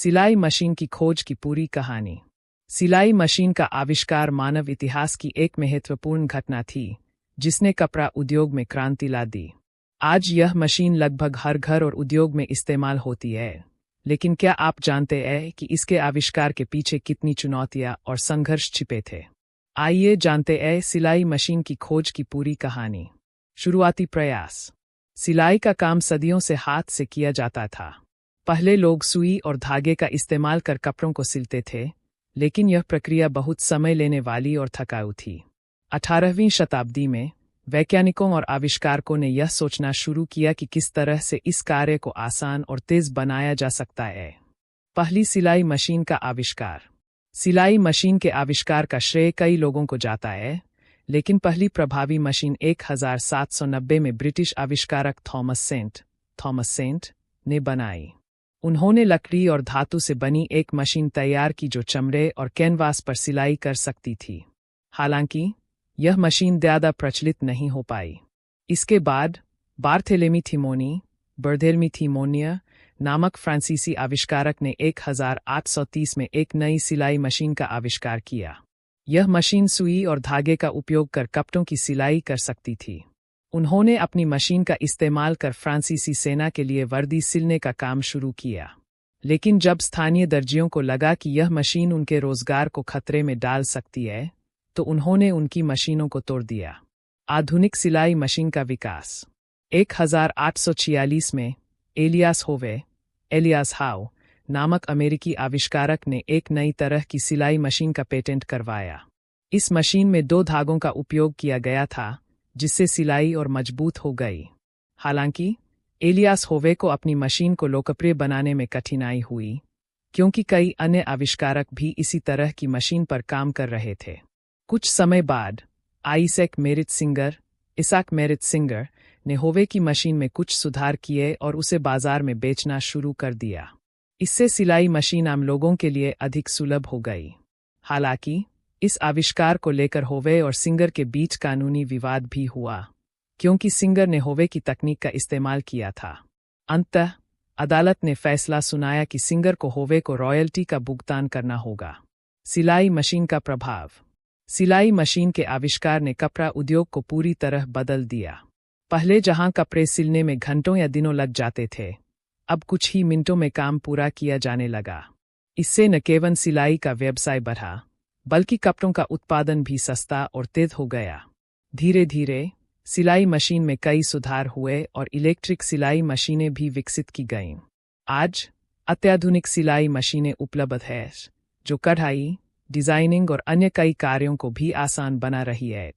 सिलाई मशीन की खोज की पूरी कहानी। सिलाई मशीन का आविष्कार मानव इतिहास की एक महत्वपूर्ण घटना थी, जिसने कपड़ा उद्योग में क्रांति ला दी। आज यह मशीन लगभग हर घर और उद्योग में इस्तेमाल होती है, लेकिन क्या आप जानते हैं कि इसके आविष्कार के पीछे कितनी चुनौतियां और संघर्ष छिपे थे? आइए जानते हैं सिलाई मशीन की खोज की पूरी कहानी। शुरुआती प्रयास। सिलाई का काम सदियों से हाथ से किया जाता था। पहले लोग सुई और धागे का इस्तेमाल कर कपड़ों को सिलते थे, लेकिन यह प्रक्रिया बहुत समय लेने वाली और थकाऊ थी। 18वीं शताब्दी में वैज्ञानिकों और आविष्कारकों ने यह सोचना शुरू किया कि किस तरह से इस कार्य को आसान और तेज बनाया जा सकता है। पहली सिलाई मशीन का आविष्कार। सिलाई मशीन के आविष्कार का श्रेय कई लोगों को जाता है, लेकिन पहली प्रभावी मशीन 1790 में ब्रिटिश आविष्कारक थॉमस सेंट ने बनाई। उन्होंने लकड़ी और धातु से बनी एक मशीन तैयार की जो चमड़े और कैनवास पर सिलाई कर सकती थी। हालांकि यह मशीन ज़्यादा प्रचलित नहीं हो पाई। इसके बाद बार्थेलेमी थिमोनिया नामक फ्रांसीसी आविष्कारक ने 1830 में एक नई सिलाई मशीन का आविष्कार किया। यह मशीन सुई और धागे का उपयोग कर कपड़ों की सिलाई कर सकती थी। उन्होंने अपनी मशीन का इस्तेमाल कर फ्रांसीसी सेना के लिए वर्दी सिलने का काम शुरू किया। लेकिन जब स्थानीय दर्जियों को लगा कि यह मशीन उनके रोजगार को खतरे में डाल सकती है, तो उन्होंने उनकी मशीनों को तोड़ दिया। आधुनिक सिलाई मशीन का विकास। 1846 में एलियास हाउ नामक अमेरिकी आविष्कारक ने एक नई तरह की सिलाई मशीन का पेटेंट करवाया। इस मशीन में 2 धागों का उपयोग किया गया था, जिससे सिलाई और मजबूत हो गई। हालांकि एलियास होवे को अपनी मशीन को लोकप्रिय बनाने में कठिनाई हुई, क्योंकि कई अन्य आविष्कारक भी इसी तरह की मशीन पर काम कर रहे थे। कुछ समय बाद इसाक मेरिट सिंगर ने होवे की मशीन में कुछ सुधार किए और उसे बाजार में बेचना शुरू कर दिया। इससे सिलाई मशीन आम लोगों के लिए अधिक सुलभ हो गई। हालांकि इस आविष्कार को लेकर होवे और सिंगर के बीच कानूनी विवाद भी हुआ, क्योंकि सिंगर ने होवे की तकनीक का इस्तेमाल किया था। अंततः अदालत ने फैसला सुनाया कि सिंगर को होवे को रॉयल्टी का भुगतान करना होगा। सिलाई मशीन का प्रभाव। सिलाई मशीन के आविष्कार ने कपड़ा उद्योग को पूरी तरह बदल दिया। पहले जहां कपड़े सिलने में घंटों या दिनों लग जाते थे, अब कुछ ही मिनटों में काम पूरा किया जाने लगा। इससे न केवल सिलाई का व्यवसाय बढ़ा, बल्कि कपड़ों का उत्पादन भी सस्ता और तेज हो गया। धीरे धीरे सिलाई मशीन में कई सुधार हुए और इलेक्ट्रिक सिलाई मशीनें भी विकसित की गईं। आज अत्याधुनिक सिलाई मशीनें उपलब्ध हैं, जो कढ़ाई, डिजाइनिंग और अन्य कई कार्यों को भी आसान बना रही है।